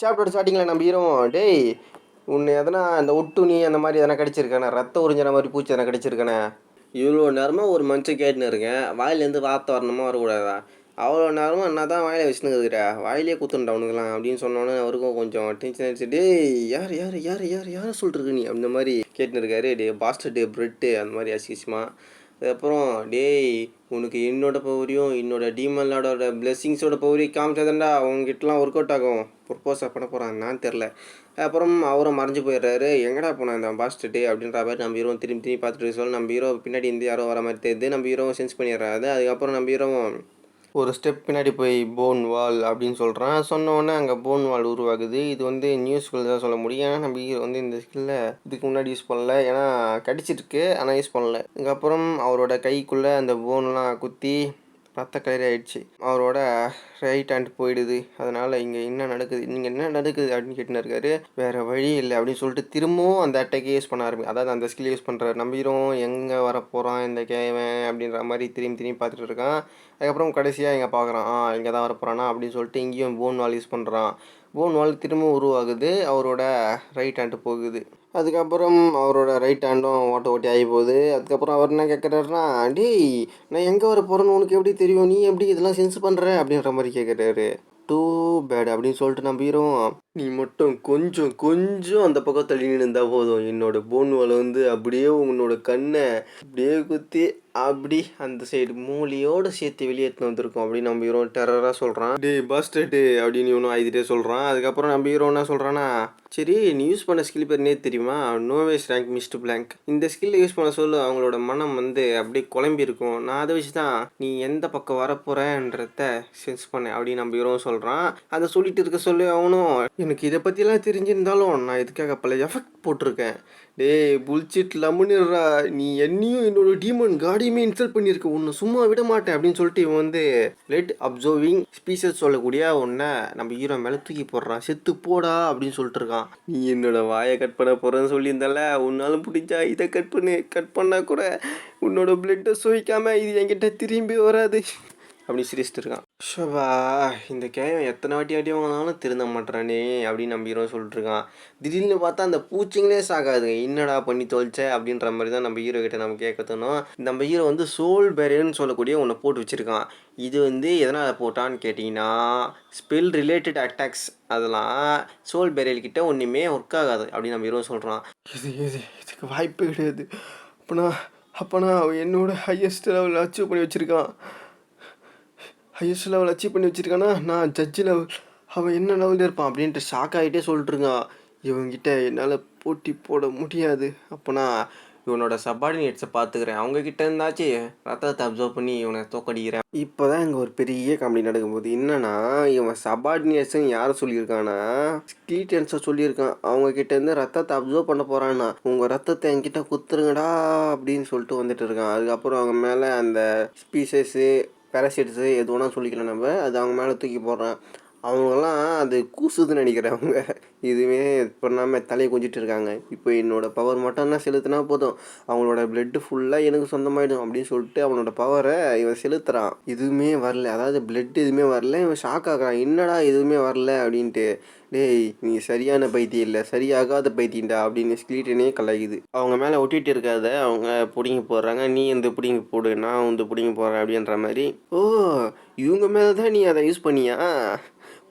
Chapter ஸ்டார்டிங்கில் நம்ம hero டேய் உன்னை எதனா இந்த ஒட்டுணி அந்த மாதிரி எதனா கடிச்சிருக்கானே, ரத்தம் உறிஞ்சிற மாதிரி பூச்சி எதனா கடிச்சிருக்கானே. இவ்வளோ நேரமாக ஒரு மனுஷன் கேட்டுன்னு இருக்கேன், வாயிலேருந்து வார்த்தை வரணுமா வரக்கூடாதா? அவ்வளோ நேரமாக என்ன தான் வாயில வச்சுன்னு இருக்கிற, வாயிலே குத்துண்டா அவனுக்குலாம் அப்படின்னு சொன்னோன்னே அவருக்கும் கொஞ்சம் டென்ஷன் ஆகிடுச்சு. டேய் யார் யார் யார் யார் யார் சொல்லிருக்கு நீ அந்த மாதிரி கேட்டுன்னு இருக்காரு. டே பாஸ்டர் டே பிரெட்டு அந்த மாதிரி அசிங்கமா. அதுக்கப்புறம் டேய் உனக்கு என்னோட பவரையும் என்னோட டீமன் பிளெஸ்ஸிங்ஸோட பவரையும் காமிச்சதாண்டா அவங்ககிட்டலாம் ஒர்க் அவுட் ஆகும். ப்ரொப்போஸாக பண்ண போகிறான்னான்னு தெரில. அப்புறம் அவரும் மறைஞ்சு போயிடுறாரு. எங்கடா போனேன் இந்த பாஸ்டர் டே அப்படின்ற மாதிரி நம்ம ஹீரோ திரும்பி திரும்பி பார்த்துட்டு சொல்ல நம்ம ஹீரோ பின்னாடி இருந்து யாரோ வர மாதிரி தெரியுது. நம்ம ஹீரோவும் சென்ஸ் பண்ணிடுறாரு. அதுக்கப்புறம் நம்ம ஹீரோவும் ஒரு ஸ்டெப் பின்னாடி போய் போன் வால் அப்படின்னு சொல்கிறான். சொன்னோடனே அங்கே போன் வால் உருவாகுது. இது வந்து நியூ ஸ்கில் தான் சொல்ல முடியும். ஏன்னா நம்ம ஹீரோ வந்து இந்த ஸ்கில்லை இதுக்கு முன்னாடி யூஸ் பண்ணல, ஏன்னா கடிச்சிருக்கு ஆனால் யூஸ் பண்ணல. அதுக்கப்புறம் அவரோட கைக்குள்ளே அந்த போன்லாம் குத்தி ரத்த கயிறு ஆயிடுச்சு. அவரோட ரைட் ஹேண்ட் போயிடுது. அதனால் இங்கே என்ன நடக்குது, நீங்கள் என்ன நடக்குது அப்படின்னு கேட்டுன்னு இருக்காரு. வேறு வழி இல்லை அப்படின்னு சொல்லிட்டு திரும்பவும் அந்த அட்டைக்கே யூஸ் பண்ண ஆரம்பி, அதாவது அந்த ஸ்கில் யூஸ் பண்ணுறாரு. நம்பிரும் எங்கே வர போகிறான் இந்த கேவன் அப்படின்ற மாதிரி திரும்பி திரும்பி பார்த்துட்டு இருக்கான். அதுக்கப்புறம் கடைசியாக இங்கே பார்க்குறான், இங்கே தான் வர போகிறானா அப்படின்னு சொல்லிட்டு இங்கேயும் போன் வால் யூஸ் பண்ணுறான். போன் வால் திரும்ப உருவாகுது. அவரோட ரைட் ஹேண்டு போகுது. அதுக்கப்புறம் அவரோட ரைட் ஹேண்டும் ஓட்டி ஆகி போகுது. அதுக்கப்புறம் அவர் என்ன கேட்குறாருன்னா, டேய் நான் எங்கே வர போகிறேன்னு உனக்கு எப்படி தெரியும், நீ எப்படி இதெல்லாம் சென்ஸ் பண்ணுற அப்படின்ற மாதிரி கேட்குறாரு. டூ பேட் அப்படின்னு சொல்லிட்டு நம்பிடும். நீ மட்டும் கொஞ்சம் கொஞ்சம் அந்த பக்கம் தள்ளி நின்றுந்தால் போதும், என்னோட போன் வால் வந்து அப்படியே உன்னோட கண்ணை அப்படியே குத்தி அப்படி அந்த சைடு மூலியோடு சேர்த்து வெளியேற்றின்னு வந்திருக்கோம் அப்படின்னு நம்ம ஹீரோ டெரராக சொல்கிறான். டே பாஸ்டர்டு அப்படின்னு இவனும் ஆயிட்டே சொல்கிறான். அதுக்கப்புறம் நம்ம ஹீரோ என்ன சொல்கிறான்னா, சரி நீ யூஸ் பண்ண ஸ்கில் பேர் நேற்று தெரியுமா, நோவேஸ் ரேங்க் மிஸ்ட் பிளாங்க். இந்த ஸ்கில்லை யூஸ் பண்ண சொல்ல அவங்களோட மனம் வந்து அப்படியே குழம்பி இருக்கும். நான் அதை வச்சு தான் நீ எந்த பக்கம் வரப்போகிறன்றத சென்ஸ் பண்ணேன் அப்படின்னு நம்ம ஹீரோ சொல்கிறான். அதை சொல்லிட்டு இருக்க சொல்லி அவனும், எனக்கு இதை பற்றிலாம் தெரிஞ்சிருந்தாலும் நான் இதுக்காக பல எஃபெக்ட் போட்டிருக்கேன். டே புல்சிட் லம்முன்னுறா, நீ என்னையும் என்னோட டீமன் காடியுமே இன்சல்ட் பண்ணியிருக்க, உன்னை சும்மா விட மாட்டேன் அப்படின்னு சொல்லிட்டு இவன் வந்து பிளட் அப்சர்விங் ஸ்பீஷஸ் சொல்லக்கூடிய ஒன்றை நம்ம ஹீரோ மேலே தூக்கி போடுறான். செத்து போடா அப்படின்னு சொல்லிட்டு இருக்கான். நீ என்னோட வாயை கட் பண்ண போகிறேன்னு சொல்லியிருந்தால, உன்னாலும் பிடிச்சா இதை கட் பண்ணால் கூட உன்னோட பிளட்டை சுவைக்காமல் இது என்கிட்ட திரும்பி வராது அப்படி சிரிச்சிட்டு இருக்கான். ஷோவா இந்த கேவன் எத்தனை வாட்டி வாங்கினாலும் திருந்த மாட்டேறானே அப்படின்னு நம்ம ஹீரோ சொல்லிட்டுருக்கான். திடீர்னு பார்த்தா அந்த பூச்சிங்களே சாகாதுங்க, என்னடா பண்ணி தொலைச்ச அப்படின்ற மாதிரி தான் நம்ம ஹீரோ கிட்ட நம்ம கேட்க தோணும். நம்ம ஹீரோ வந்து சோல் பேரியர்னு சொல்லக்கூடிய ஒன்று போட்டு வச்சுருக்கான். இது வந்து எதனால் போட்டான்னு கேட்டிங்கன்னா, ஸ்பெல் ரிலேட்டட் அட்டாக்ஸ் அதெல்லாம் சோல் பேரியர் கிட்ட ஒன்றுமே ஒர்க் ஆகாது அப்படின்னு நம்ம ஹீரோ சொல்கிறான். இதுக்கு வாய்ப்பு கிடையாது. அப்போனா அவன் என்னோட ஹையஸ்ட் லெவலில் அச்சீவ் பண்ணி வச்சுருக்கான். ஹையஸ்ட் லெவல் அச்சீவ் பண்ணி வச்சுருக்கானா, நான் ஜட்ஜு லெவல், அவன் என்ன லெவலில் இருப்பான் அப்படின்ட்டு ஷாக் ஆகிட்டே சொல்லிட்டுருக்கான். இவங்கிட்ட என்னால் போட்டி போட முடியாது. அப்போனா இவனோட சப்பார்டினேட்ஸை பார்த்துக்கிறேன், அவங்கக்கிட்ட இருந்தாச்சு ரத்தத்தை அப்சர்வ் பண்ணி இவனை தோக்கடிக்கிறேன். இப்போ தான் இங்கே ஒரு பெரிய காமெடி நடக்கும்போது என்னன்னா, இவன் சப்பார்டினேட்ஸ்ன்னு யாரை சொல்லியிருக்கானா, ஸ்கீட்டன்ஸை சொல்லியிருக்கான். அவங்கக்கிட்டேருந்து ரத்தத்தை அப்சர்வ் பண்ண போகிறான்னா, உங்கள் ரத்தத்தை என்கிட்ட குத்துருங்கடா அப்படின்னு சொல்லிட்டு வந்துட்டு இருக்கான். அதுக்கப்புறம் அவங்க மேலே அந்த ஸ்பீசஸ்ஸு பேராசைட்ஸு எது வேணால் சொல்லிக்கலாம் நம்ம, அது அவங்க மேலே தூக்கி போடுறான். அவங்கெல்லாம் அது கூசுதுன்னு நினைக்கிறவங்க இதுவே பண்ணாமல் தலையை குஞ்சிட்டு இருக்காங்க. இப்போ என்னோடய பவர் மட்டும் தான் செலுத்தினா போதும், அவங்களோட பிளட்டு ஃபுல்லாக எனக்கு சொந்தமாயிடும் அப்படின்னு சொல்லிட்டு அவனோட பவரை இவன் செலுத்துகிறான். எதுவுமே வரல, அதாவது பிளட் எதுவுமே வரல. இவன் ஷாக் ஆகுறான், என்னடா எதுவுமே வரல அப்படின்ட்டு. டேய் நீ சரியான பைத்தியம் இல்லை, சரியாகாத பைத்தியண்டா அப்படின்னு ஸ்கிலீட்டனே கலாய்க்குது. அவங்க மேலே ஒட்டிகிட்டு இருக்காத அவங்க பிடிங்கி போடுறாங்க. நீ வந்து பிடிங்கி போடு, நான் வந்து பிடிங்கி போடுறேன் அப்படின்ற மாதிரி. ஓ இவங்க மேலே தான் நீ அதை யூஸ் பண்ணியா,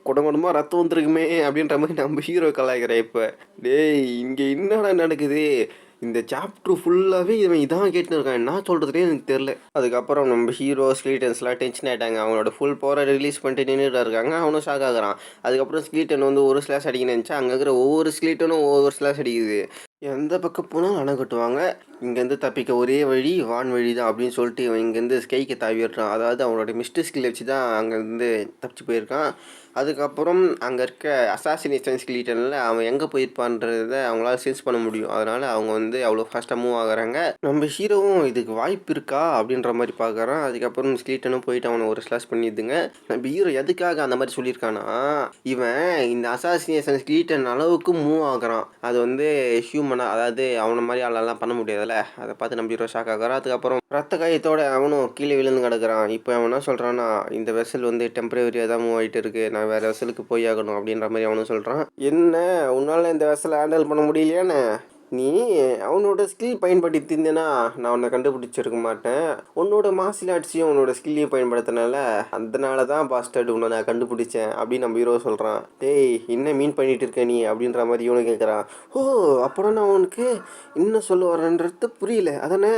குடமாக ரத்தம் வந்துருக்குமே அப்படின்ற மாதிரி நம்ம ஹீரோ கலாய்க்கிறேன். இப்போ டேய் இங்கே என்னடா நடக்குது, இந்த சாப்டர் ஃபுல்லாகவே இவன் இதான் கேட்டுன்னு இருக்கான், என்ன சொல்கிறதுனே எனக்கு தெரில. அதுக்கப்புறம் நம்ம ஹீரோ ஸ்கீட்டன்ஸ்லாம் டென்ஷன் ஆகிட்டாங்க. அவங்களோட ஃபுல் பவரை ரிலீஸ் பண்ணிட்டு நின்றுட்டு இருக்காங்க. அவனும் ஷாக் ஆகுறான். அதுக்கப்புறம் ஸ்கீட்டன் வந்து ஒரு ஸ்லாஷ் அடிக்கணும்னு நினச்சா அங்கே இருக்கிற ஒவ்வொரு ஸ்கீட்டனும் ஒவ்வொரு ஸ்லாஷ் அடிக்குது. எந்த பக்கம் போனாலும் அணை கட்டுவாங்க. இங்கேருந்து தப்பிக்க ஒரே வழி வான் வழி தான் அப்படின்னு சொல்லிட்டு இவன் இங்கேருந்து ஸ்கைக்கு தாவிடுறான். அதாவது அவனோட மிஸ்டர் ஸ்கில் வச்சு தான் அங்கேருந்து தப்பிச்சு போயிருக்கான். அதுக்கப்புறம் அங்கே இருக்க அசாசினேஷன் ஸ்கிலீட்டனில் அவன் எங்கே போயிருப்பான்றத அவங்களால சென்ஸ் பண்ண முடியும். அதனால் அவங்க வந்து அவ்வளோ ஃபாஸ்ட்டாக மூவ் ஆகுறாங்க. நம்ம ஹீரோவும் இதுக்கு வாய்ப்பு இருக்கா அப்படின்ற மாதிரி பார்க்குறான். அதுக்கப்புறம் ஸ்கிலீட்டனும் போயிட்டு அவனை ஒரு ஸ்லாஷ் பண்ணிடுதுங்க. நம்ம ஹீரோ எதுக்காக அந்த மாதிரி சொல்லியிருக்கானா, இவன் இந்த அசாசினேஷன் ஸ்கிலீட்டன் அளவுக்கு மூவ் ஆகுறான். அது வந்து ஹியூமனாக, அதாவது அவனை மாதிரி ஆளெல்லாம் பண்ண முடியாதுல்ல. அதை பார்த்து நம்ம ஹீரோ ஷாக் ஆகிறான். அதுக்கப்புறம் ரத்த காயத்தோட அவனும் கீழே விழுந்து கிடக்குறான். இப்போ அவன் என்ன சொல்கிறான்னா, இந்த வெசல் வந்து டெம்பரவரியாக தான் மூவ் ஆகிட்டு இருக்குது, நான் வேறு வெசலுக்கு போய் ஆகணும் அப்படின்ற மாதிரி அவனும் சொல்கிறான். என்ன உன்னால் இந்த வெசலை ஹேண்டில் பண்ண முடியலையானே? நீ அவனோட ஸ்கில் பயன்படுத்தியிருந்தேன்னா நான் உன்னை கண்டுபிடிச்சிருக்க மாட்டேன். உன்னோட மார்ஷியல் ஆர்ட்ஸையும் உன்னோட ஸ்கில்லையும் பயன்படுத்தினால அதனால தான் பாஸ்டர்டு உன்னை நான் கண்டுபிடிச்சேன் அப்படின்னு நம்ம ஹீரோ சொல்கிறான். டேய் என்ன மீன் பண்ணிட்டு இருக்க நீ அப்படின்ற மாதிரி இவனு கேட்குறான். ஓ அப்புறம் நான் உனக்கு என்ன சொல்ல வரேன்றது புரியல அதானே?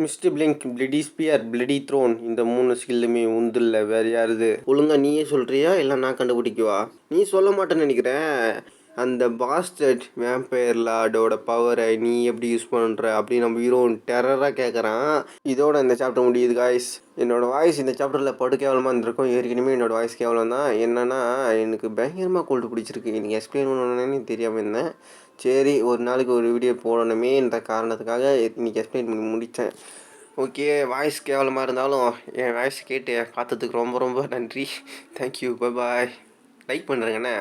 Mister blink, bloody spear, bloody throne, இந்த 3 ஸ்கில்லுமே உந்தில்ல வேறு யாருது? ஒழுங்கா நீயே சொல்கிறியா இல்லை நான் கண்டுபிடிக்குவா? நீ சொல்ல மாட்டேன்னு நினைக்கிறேன். அந்த பாஸ்டர்ட் வேம்பயர் லார்டோட பவரை நீ எப்படி யூஸ் பண்ணுற அப்படின்னு நம்ம ஹீரோன் டெரராக கேட்குறான். இதோட இந்த சாப்டர் முடியுது காய்ஸ். என்னோடய வாய்ஸ் இந்த சாப்டரில் படு கேவலமாக இருந்திருக்கும். ஏற்கனவே என்னோடய வாய்ஸ் கேவலம் தான். என்னென்னா எனக்கு பயங்கரமாக கோல்டு பிடிச்சிருக்கு. எனக்கு எக்ஸ்பிளைன் பண்ணணுன்னு தெரியாமல் இருந்தேன். சரி ஒரு நாளைக்கு ஒரு வீடியோ போடணுமே என்ற காரணத்துக்காக இன்றைக்கி எக்ஸ்பிளைன் பண்ணி முடித்தேன். ஓகே, வாய்ஸ் கேவலமாக இருந்தாலும் என் வாய்ஸ் கேட்டு பார்த்ததுக்கு ரொம்ப ரொம்ப நன்றி. தேங்க்யூ, பாய். லைக் பண்ணுறேங்கண்ணே.